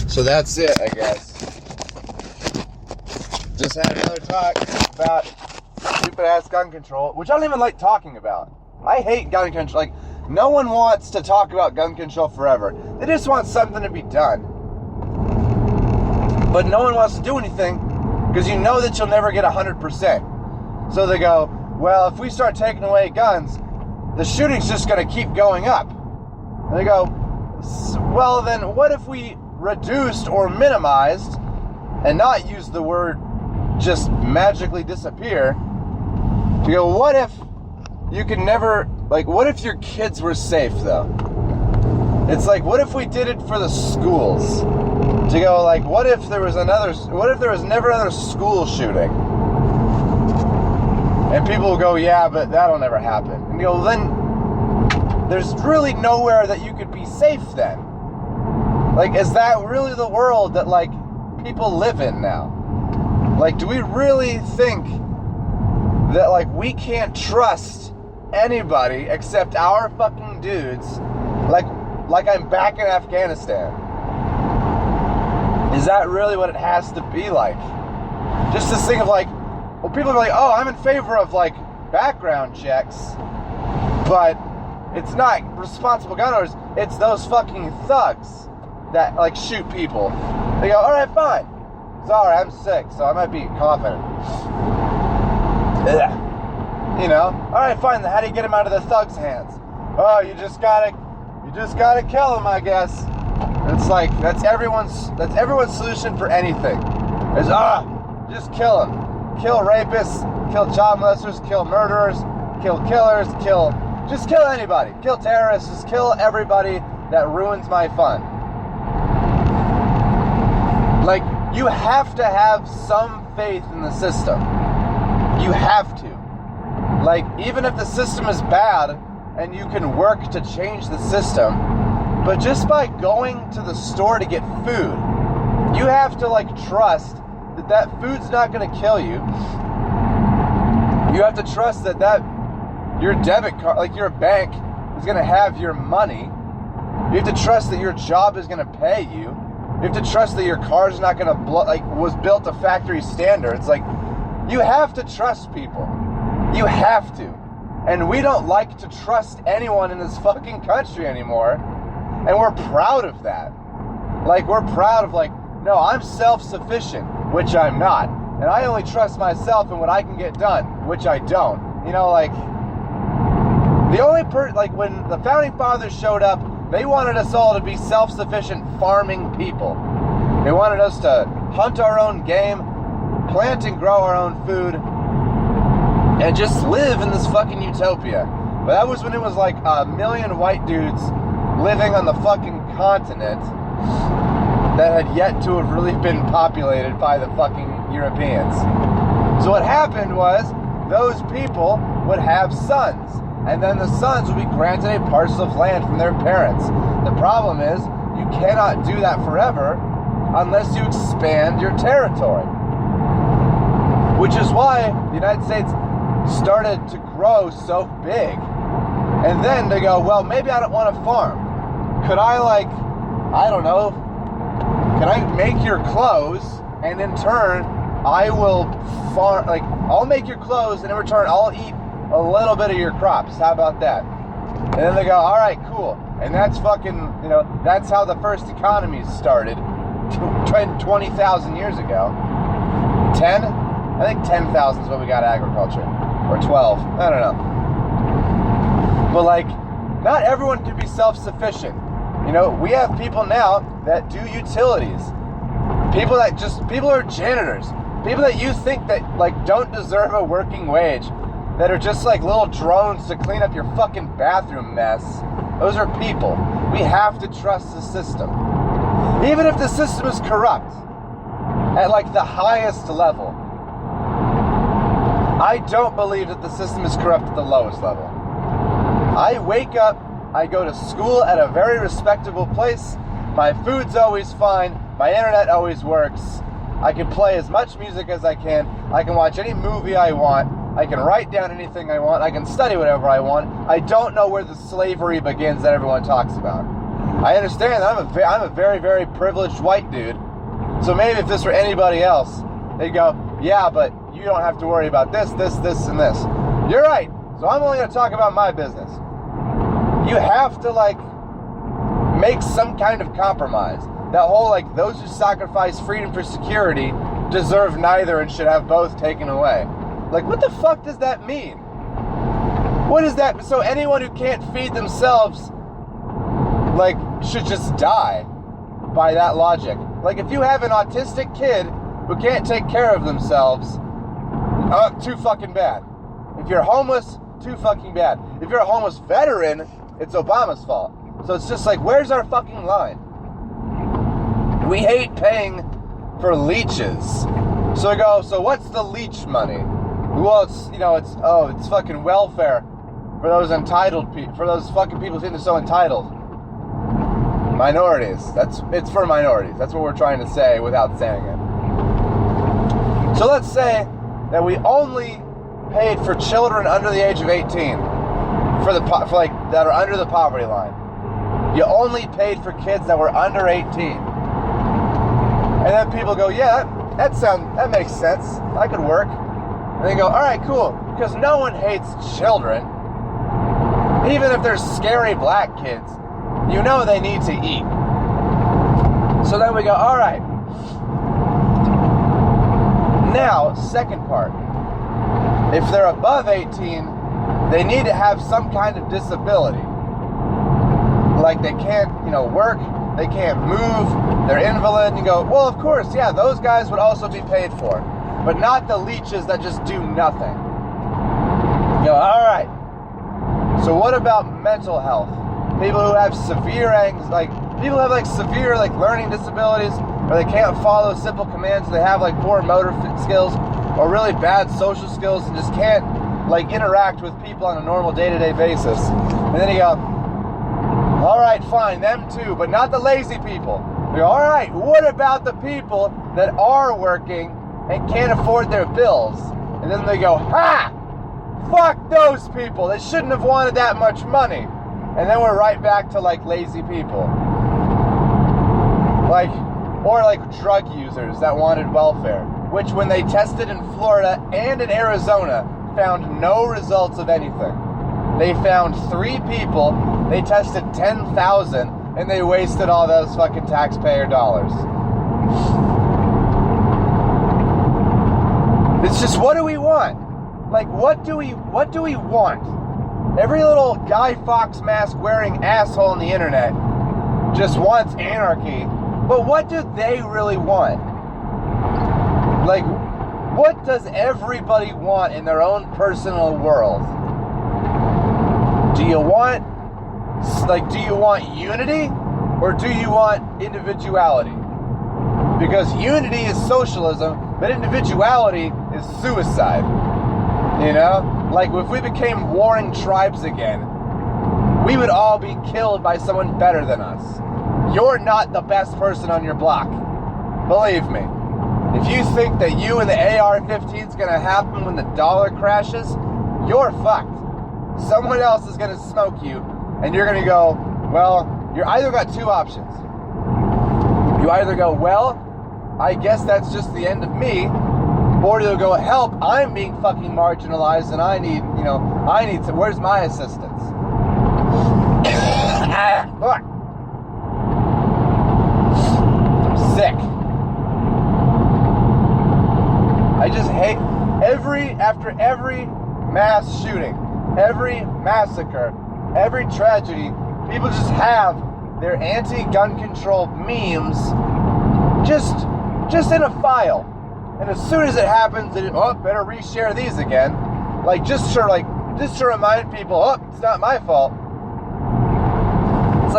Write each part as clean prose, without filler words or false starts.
So that's it, I guess. Just had another talk about stupid-ass gun control, which I don't even like talking about. I hate gun control. Like, no one wants to talk about gun control forever. They just want something to be done. But no one wants to do anything because you know that you'll never get 100%. So they go, well, if we start taking away guns, the shooting's just going to keep going up. And they go, well, then what if we reduced or minimized and not use the word just magically disappear? To go, what if you could never, like, what if your kids were safe, though? It's like, what if we did it for the schools? To go, like, what if there was never another school shooting? And people will go, yeah, but that'll never happen. And you go, then there's really nowhere that you could be safe then. Like, is that really the world that, like, people live in now? Like, do we really think that, like, we can't trust anybody except our fucking dudes? Like I'm back in Afghanistan. Is that really what it has to be like? Just this thing of, like, well, people are like, oh, I'm in favor of, like, background checks, but it's not responsible gun owners, it's those fucking thugs that, like, shoot people. They go, all right, fine. Sorry, I'm sick, so I might be coughing. Ugh. You know, all right, fine. Then how do you get him out of the thugs' hands? Oh, you just gotta kill him, I guess. It's like that's everyone's solution for anything. Is just kill him. Kill rapists, kill child molesters, kill murderers, kill killers, just kill anybody. Kill terrorists, just kill everybody that ruins my fun. Like, you have to have some faith in the system. You have to. Like, even if the system is bad and you can work to change the system, but just by going to the store to get food, you have to, like, trust that food's not going to kill you. You have to trust that your debit card, like your bank, is going to have your money. You have to trust that your job is going to pay you. You have to trust that your car's not going to was built to factory standards. Like, you have to trust people. You have to. And we don't like to trust anyone in this fucking country anymore. And we're proud of that. Like, we're proud of, like, no, I'm self-sufficient, which I'm not. And I only trust myself and what I can get done, which I don't. You know, like, the only like, when the Founding Fathers showed up, they wanted us all to be self-sufficient farming people. They wanted us to hunt our own game, plant and grow our own food, and just live in this fucking utopia. But that was when it was like 1 million white dudes living on the fucking continent that had yet to have really been populated by the fucking Europeans. So what happened was, those people would have sons, and then the sons would be granted a parcel of land from their parents. The problem is, you cannot do that forever unless you expand your territory. Which is why the United States started to grow so big. And then they go, well, maybe I don't want to farm. Could I, like, I don't know, can I make your clothes, and in turn, I will farm, like, I'll make your clothes, and in return, I'll eat a little bit of your crops. How about that? And then they go, all right, cool. And that's fucking, you know, that's how the first economies started 20,000 years ago. 10? I think 10,000 is what we got agriculture. Or 12. I don't know. But, like, not everyone can be self-sufficient. You know, we have people now that do utilities. People are janitors. People that you think that, like, don't deserve a working wage. That are just like little drones to clean up your fucking bathroom mess. Those are people. We have to trust the system. Even if the system is corrupt. At, like, the highest level. I don't believe that the system is corrupt at the lowest level. I wake up, I go to school at a very respectable place, my food's always fine, my internet always works, I can play as much music as I can watch any movie I want, I can write down anything I want, I can study whatever I want. I don't know where the slavery begins that everyone talks about. I understand that I'm a very, very privileged white dude. So maybe if this were anybody else, they'd go, yeah, but you don't have to worry about this, this, this, and this. You're right. So I'm only going to talk about my business. You have to, like, make some kind of compromise. That whole, like, those who sacrifice freedom for security deserve neither and should have both taken away. Like, what the fuck does that mean? What is that? So anyone who can't feed themselves, like, should just die by that logic. Like, if you have an autistic kid who can't take care of themselves, too fucking bad. If you're homeless, too fucking bad. If you're a homeless veteran, it's Obama's fault. So it's just like, where's our fucking line? We hate paying for leeches. So I go, so what's the leech money? Well, it's fucking welfare for those entitled people, for those fucking people who think they're so entitled. Minorities. It's for minorities. That's what we're trying to say without saying it. So let's say that we only paid for children under the age of 18 that are under the poverty line. You only paid for kids that were under 18. And then people go, yeah, that makes sense. That could work. And they go, all right, cool. Because no one hates children. Even if they're scary black kids, you know they need to eat. So then we go, all right. Now, second part. If they're above 18, they need to have some kind of disability. Like they can't, work, they can't move, they're invalid, and you go, well, of course, yeah, those guys would also be paid for. But not the leeches that just do nothing. You go, all right. So what about mental health? People who have severe people who have severe learning disabilities, or they can't follow simple commands, they have poor motor skills, or really bad social skills, and just can't interact with people on a normal day-to-day basis. And then you go, all right, fine, them too, but not the lazy people. We go, all right, what about the people that are working and can't afford their bills? And then they go, ha! Fuck those people. They shouldn't have wanted that much money. And then we're right back to lazy people. Or drug users that wanted welfare, which when they tested in Florida and in Arizona found no results of anything. They found 3 people, they tested 10,000, and they wasted all those fucking taxpayer dollars. It's just, what do we want? What do we want? Every little Guy Fawkes mask wearing asshole on the internet just wants anarchy. But what do they really want? What does everybody want in their own personal world? Do you want unity, or do you want individuality? Because unity is socialism, but individuality is suicide. If we became warring tribes again, we would all be killed by someone better than us. You're not the best person on your block. Believe me. If you think that you and the AR-15 is going to happen when the dollar crashes, you're fucked. Someone else is going to smoke you, and you're going to go, well, you're either got 2 options. You either go, well, I guess that's just the end of me, or you'll go, help, I'm being fucking marginalized, and I need to, where's my assistance? Fuck. I'm sick. I just hate after every mass shooting, every massacre, every tragedy, people just have their anti-gun control memes just in a file. And as soon as it happens, better reshare these again. Just to remind people, it's not my fault. It's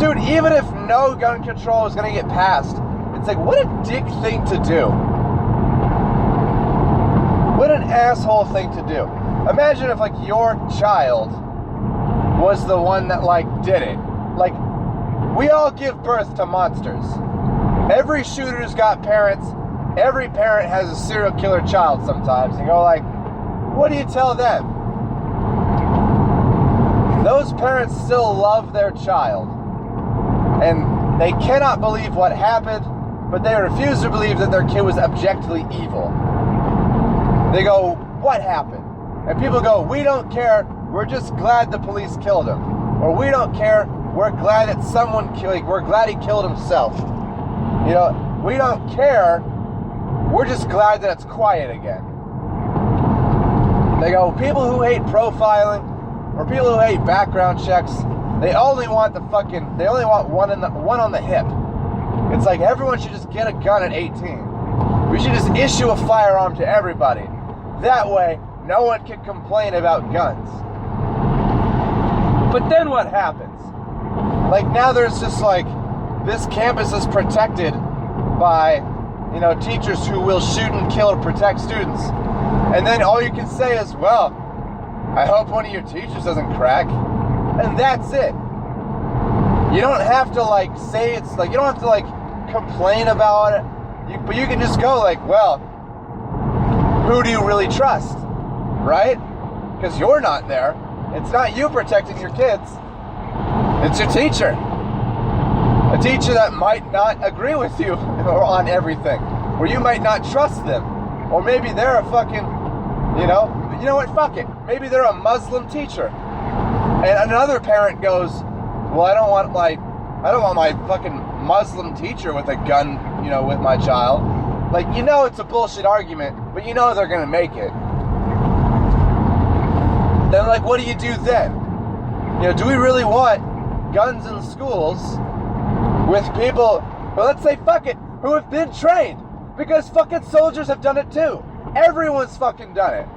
dude, even if no gun control is going to get passed, it's what a dick thing to do. What an asshole thing to do. Imagine if your child was the one that did it. We all give birth to monsters. Every shooter's got parents. Every parent has a serial killer child sometimes. You go what do you tell them? Those parents still love their child. They cannot believe what happened, but they refuse to believe that their kid was objectively evil. They go, what happened? And people go, we don't care, we're just glad the police killed him. Or we don't care, we're glad that we're glad he killed himself. You know, we don't care, we're just glad that it's quiet again. They go, people who hate profiling, or people who hate background checks, they only want one on the hip. It's like everyone should just get a gun at 18. We should just issue a firearm to everybody. That way, no one can complain about guns. But then what happens? Like now there's just like, this campus is protected by, you know, teachers who will shoot and kill to protect students. And then all you can say is, well, I hope one of your teachers doesn't crack. And that's it. You don't have to like say it's like, you don't have to like complain about it. But you can just go like, well, who do you really trust? Right? Because you're not there. It's not you protecting your kids. It's your teacher. A teacher that might not agree with you on everything. Or you might not trust them. Or maybe they're a fucking, you know what, fuck it. Maybe they're a Muslim teacher. And another parent goes, well, I don't want my fucking Muslim teacher with a gun, you know, with my child. Like, you know it's a bullshit argument, but you know they're gonna make it. Then, like, what do you do then? You know, do we really want guns in schools with people, well, let's say, fuck it, who have been trained? Because fucking soldiers have done it too. Everyone's fucking done it.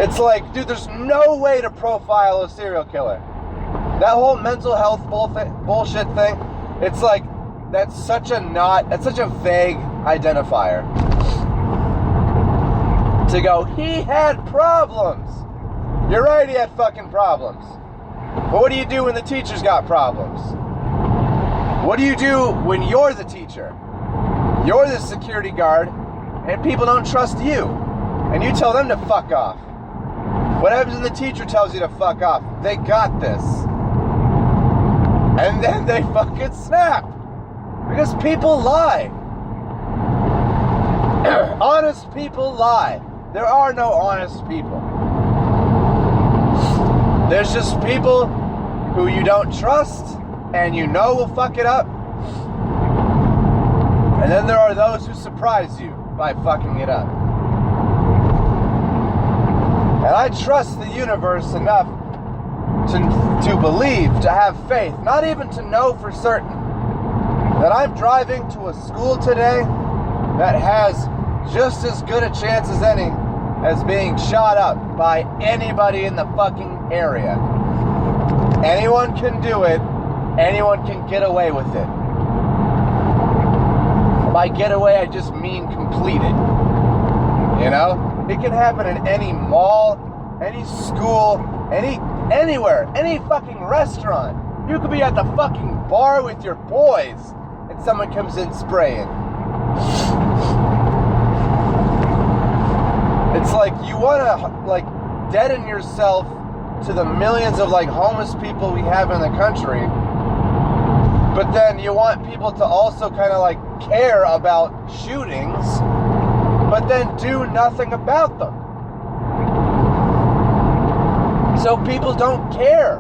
It's like, dude, there's no way to profile a serial killer. That whole mental health bullshit thing, it's like, that's such a vague identifier. To go, he had problems. You're right, he had fucking problems. But what do you do when the teacher's got problems? What do you do when you're the teacher? You're the security guard, and people don't trust you. And you tell them to fuck off. What happens when the teacher tells you to fuck off? They got this. And then they fucking snap. Because people lie. Honest people lie. There are no honest people. There's just people who you don't trust and you know will fuck it up. And then there are those who surprise you by fucking it up. And I trust the universe enough to believe, to have faith, not even to know for certain, that I'm driving to a school today that has just as good a chance as any as being shot up by anybody in the fucking area. Anyone can do it. Anyone can get away with it. By get away, I just mean complete it. You know? It can happen in any mall, any school, anywhere, any fucking restaurant. You could be at the fucking bar with your boys and someone comes in spraying. It's like you want to like deaden yourself to the millions of like homeless people we have in the country, but then you want people to also kind of like care about shootings, but then do nothing about them. So people don't care.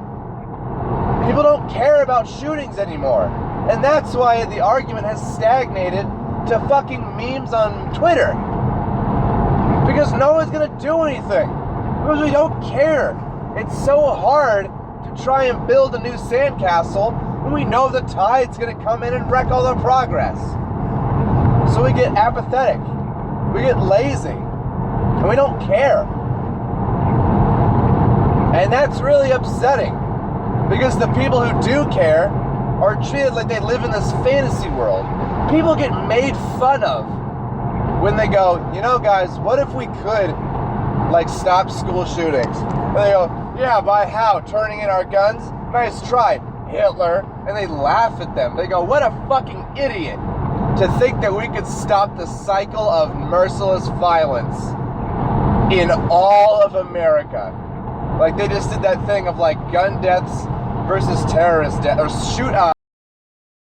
People don't care about shootings anymore. And that's why the argument has stagnated to fucking memes on Twitter. Because no one's gonna do anything. Because we don't care. It's so hard to try and build a new sandcastle when we know the tide's gonna come in and wreck all our progress. So we get apathetic. We get lazy. And we don't care. And that's really upsetting. Because the people who do care are treated like they live in this fantasy world. People get made fun of when they go, you know, guys, what if we could, like, stop school shootings? And they go, yeah, by how? Turning in our guns? Nice try, Hitler. And they laugh at them. They go, what a fucking idiot to think that we could stop the cycle of merciless violence in all of America. Like, they just did that thing of, like, gun deaths versus terrorist deaths, or